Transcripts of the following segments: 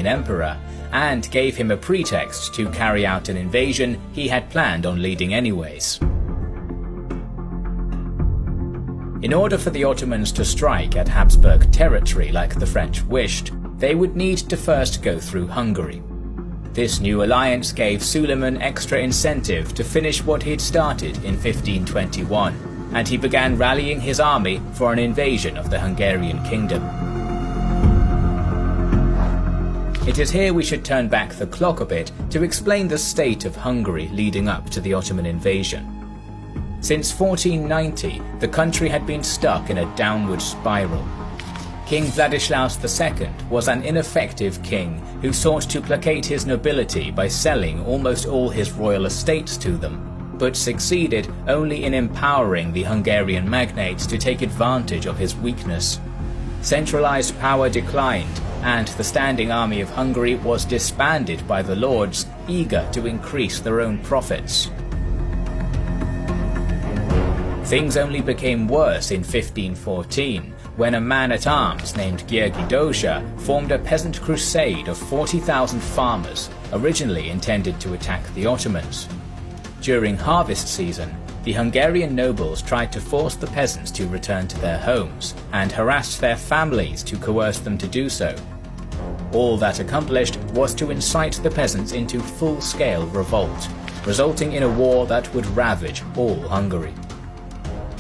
emperor, and gave him a pretext to carry out an invasion he had planned on leading anyways. In order for the Ottomans to strike at Habsburg territory like the French wished, they would need to first go through Hungary. This new alliance gave Suleiman extra incentive to finish what he'd started in 1521, and he began rallying his army for an invasion of the Hungarian kingdom. It is here we should turn back the clock a bit to explain the state of Hungary leading up to the Ottoman invasion. Since 1490, the country had been stuck in a downward spiral. King Vladislaus II was an ineffective king who sought to placate his nobility by selling almost all his royal estates to them, but succeeded only in empowering the Hungarian magnates to take advantage of his weakness. Centralized power declined, and the standing army of Hungary was disbanded by the lords, eager to increase their own profits. Things only became worse in 1514, when a man-at-arms named György Dózsa formed a peasant crusade of 40,000 farmers, originally intended to attack the Ottomans. During harvest season, the Hungarian nobles tried to force the peasants to return to their homes, and harassed their families to coerce them to do so. All that accomplished was to incite the peasants into full-scale revolt, resulting in a war that would ravage all Hungary.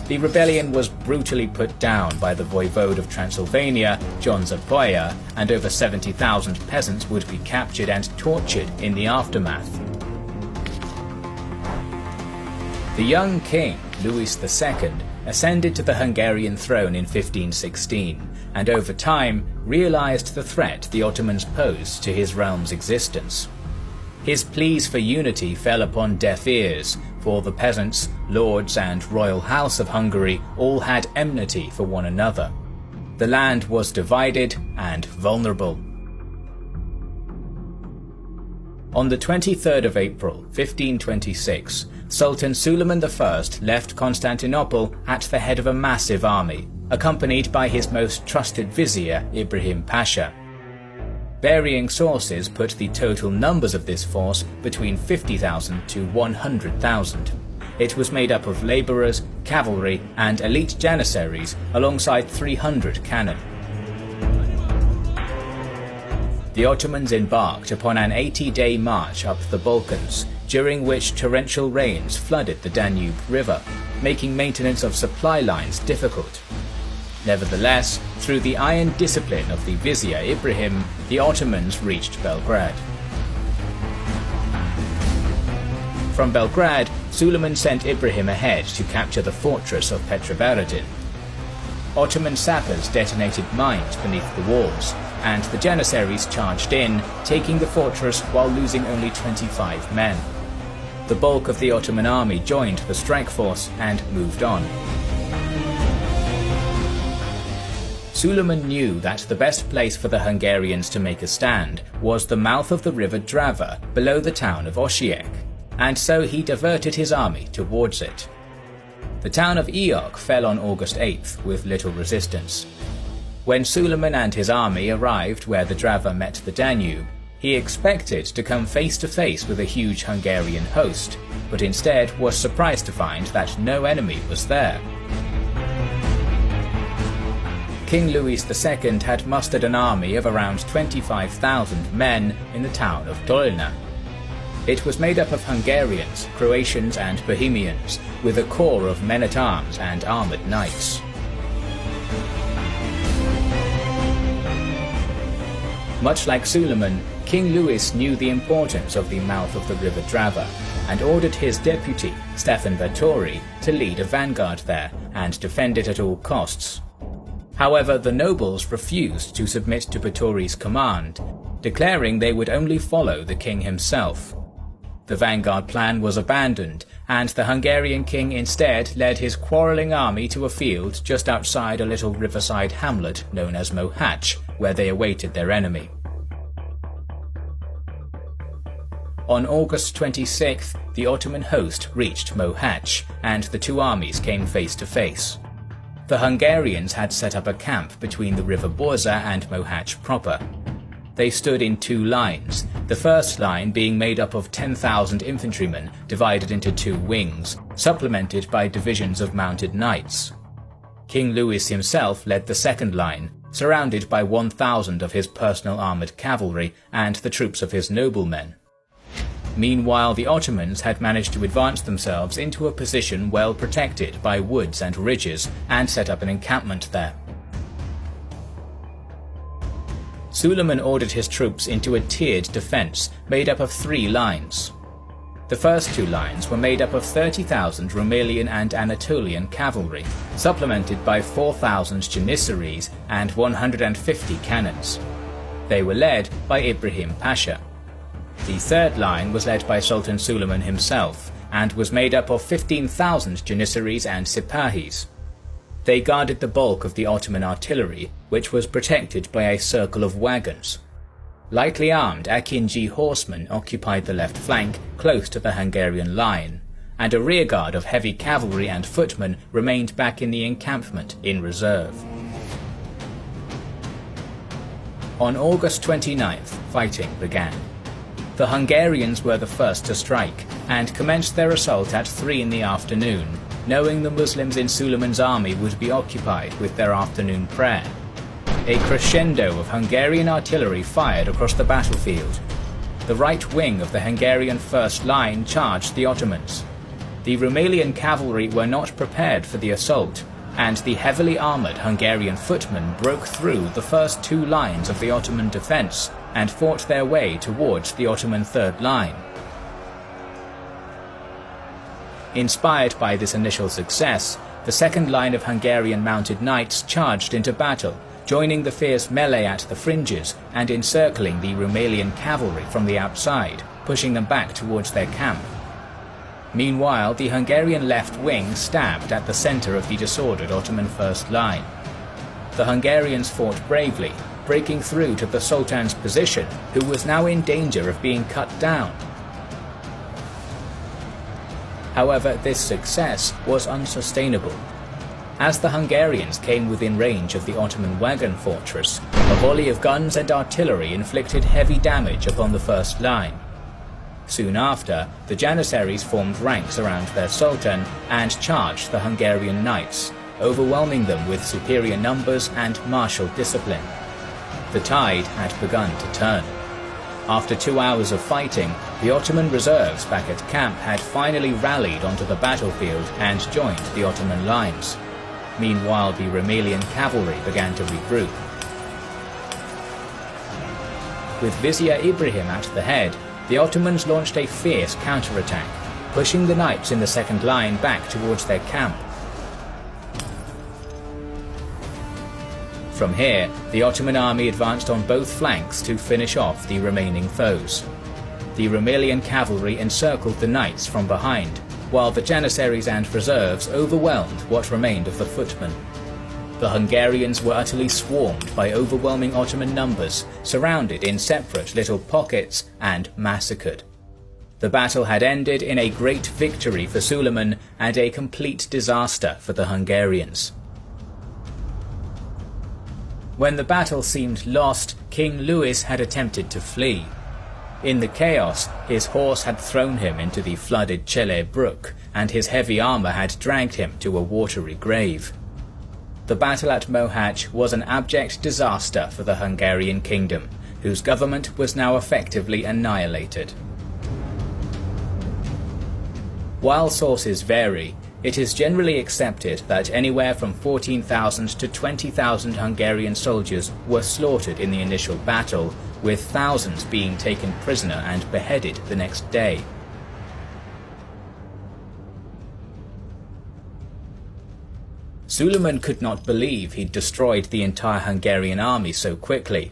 The rebellion was brutally put down by the voivode of Transylvania, John Zapoya, and over 70,000 peasants would be captured and tortured in the aftermath. The young king, Louis II, ascended to the Hungarian throne in 1516, and over time realized the threat the Ottomans posed to his realm's existence. His pleas for unity fell upon deaf ears, for the peasants, lords, and royal house of Hungary all had enmity for one another. The land was divided and vulnerable. On the 23rd of April, 1526, Sultan Suleiman I left Constantinople at the head of a massive army, accompanied by his most trusted vizier Ibrahim Pasha. Varying sources put the total numbers of this force between 50,000 to 100,000. It was made up of labourers, cavalry, and elite janissaries, alongside 300 cannon. The Ottomans embarked upon an 80-day march up the Balkans, during which torrential rains flooded the Danube River, making maintenance of supply lines difficult. Nevertheless, through the iron discipline of the vizier Ibrahim, the Ottomans reached Belgrade. From Belgrade, Suleiman sent Ibrahim ahead to capture the fortress of Petrovaradin. Ottoman sappers detonated mines beneath the walls, and the janissaries charged in, taking the fortress while losing only 25 men. The bulk of the Ottoman army joined the strike force and moved on. Suleiman knew that the best place for the Hungarians to make a stand was the mouth of the river Drava below the town of Osijek, and so he diverted his army towards it. The town of Eok fell on August 8th with little resistance. When Suleiman and his army arrived where the Drava met the Danube, he expected to come face to face with a huge Hungarian host, but instead was surprised to find that no enemy was there. King Louis II had mustered an army of around 25,000 men in the town of Dolna. It was made up of Hungarians, Croatians and Bohemians, with a core of men-at-arms and armoured knights. Much like Suleiman, King Louis knew the importance of the mouth of the river Drava, and ordered his deputy, Stefan Báthory, to lead a vanguard there and defend it at all costs. However, the nobles refused to submit to Báthory's command, declaring they would only follow the king himself. The vanguard plan was abandoned, and the Hungarian king instead led his quarrelling army to a field just outside a little riverside hamlet known as Mohács, where they awaited their enemy. On August 26th, the Ottoman host reached Mohács, and the two armies came face to face. The Hungarians had set up a camp between the river Borza and Mohács proper. They stood in two lines, the first line being made up of 10,000 infantrymen divided into two wings, supplemented by divisions of mounted knights. King Louis himself led the second line, surrounded by 1,000 of his personal armoured cavalry and the troops of his noblemen. Meanwhile, the Ottomans had managed to advance themselves into a position well protected by woods and ridges and set up an encampment there. Suleiman ordered his troops into a tiered defence made up of three lines. The first two lines were made up of 30,000 Rumelian and Anatolian cavalry, supplemented by 4,000 Janissaries and 150 cannons. They were led by Ibrahim Pasha. The third line was led by Sultan Suleiman himself, and was made up of 15,000 Janissaries and Sipahis. They guarded the bulk of the Ottoman artillery, which was protected by a circle of wagons. Lightly armed Akinji horsemen occupied the left flank close to the Hungarian line, and a rearguard of heavy cavalry and footmen remained back in the encampment in reserve. On August 29th, fighting began. The Hungarians were the first to strike, and commenced their assault at 3 in the afternoon, knowing the Muslims in Suleiman's army would be occupied with their afternoon prayer. A crescendo of Hungarian artillery fired across the battlefield. The right wing of the Hungarian first line charged the Ottomans. The Rumelian cavalry were not prepared for the assault, and the heavily armoured Hungarian footmen broke through the first two lines of the Ottoman defence and fought their way towards the Ottoman third line. Inspired by this initial success, the second line of Hungarian mounted knights charged into battle, joining the fierce melee at the fringes and encircling the Rumelian cavalry from the outside, pushing them back towards their camp. Meanwhile, the Hungarian left wing stabbed at the centre of the disordered Ottoman first line. The Hungarians fought bravely, breaking through to the Sultan's position, who was now in danger of being cut down. However, this success was unsustainable. As the Hungarians came within range of the Ottoman wagon fortress, a volley of guns and artillery inflicted heavy damage upon the first line. Soon after, the Janissaries formed ranks around their Sultan and charged the Hungarian knights, overwhelming them with superior numbers and martial discipline. The tide had begun to turn. After 2 hours of fighting, the Ottoman reserves back at camp had finally rallied onto the battlefield and joined the Ottoman lines. Meanwhile, the Rumelian cavalry began to regroup. With Vizier Ibrahim at the head, the Ottomans launched a fierce counterattack, pushing the knights in the second line back towards their camp. From here, the Ottoman army advanced on both flanks to finish off the remaining foes. The Rumelian cavalry encircled the knights from behind, while the Janissaries and reserves overwhelmed what remained of the footmen. The Hungarians were utterly swarmed by overwhelming Ottoman numbers, surrounded in separate little pockets, and massacred. The battle had ended in a great victory for Suleiman and a complete disaster for the Hungarians. When the battle seemed lost, King Louis had attempted to flee. In the chaos, his horse had thrown him into the flooded Chele brook, and his heavy armour had dragged him to a watery grave. The battle at Mohacs was an abject disaster for the Hungarian kingdom, whose government was now effectively annihilated. While sources vary, it is generally accepted that anywhere from 14,000 to 20,000 Hungarian soldiers were slaughtered in the initial battle, with thousands being taken prisoner and beheaded the next day. Suleiman could not believe he'd destroyed the entire Hungarian army so quickly.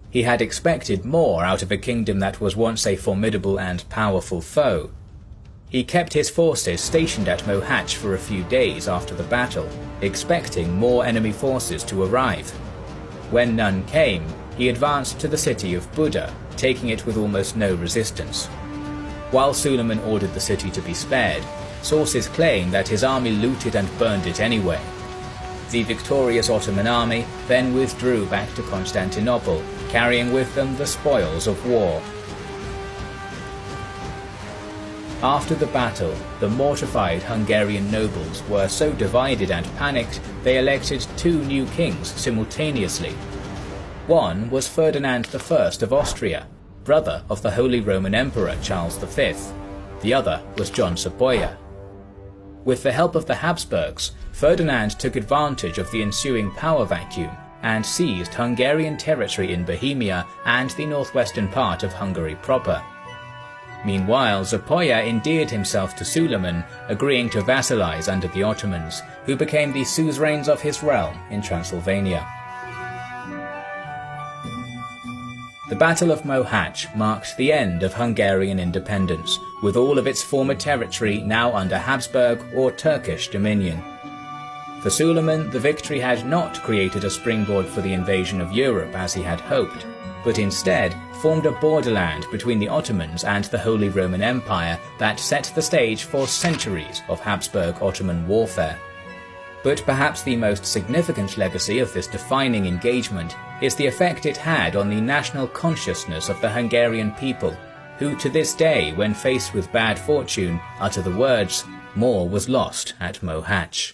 He had expected more out of a kingdom that was once a formidable and powerful foe. He kept his forces stationed at Mohacs for a few days after the battle, expecting more enemy forces to arrive. When none came, he advanced to the city of Buda, taking it with almost no resistance. While Suleiman ordered the city to be spared, sources claim that his army looted and burned it anyway. The victorious Ottoman army then withdrew back to Constantinople, carrying with them the spoils of war. After the battle, the mortified Hungarian nobles were so divided and panicked they elected 2 new kings simultaneously. One was Ferdinand I of Austria, brother of the Holy Roman Emperor Charles V. The other was John Sapoya. With the help of the Habsburgs, Ferdinand took advantage of the ensuing power vacuum and seized Hungarian territory in Bohemia and the northwestern part of Hungary proper. Meanwhile, Sapoya endeared himself to Suleiman, agreeing to vassalize under the Ottomans, who became the suzerains of his realm in Transylvania. The Battle of Mohacs marked the end of Hungarian independence, with all of its former territory now under Habsburg or Turkish dominion. For Suleiman, the victory had not created a springboard for the invasion of Europe as he had hoped, but instead formed a borderland between the Ottomans and the Holy Roman Empire that set the stage for centuries of Habsburg-Ottoman warfare. But perhaps the most significant legacy of this defining engagement is the effect it had on the national consciousness of the Hungarian people, who to this day, when faced with bad fortune, utter the words, "More was lost at Mohacs."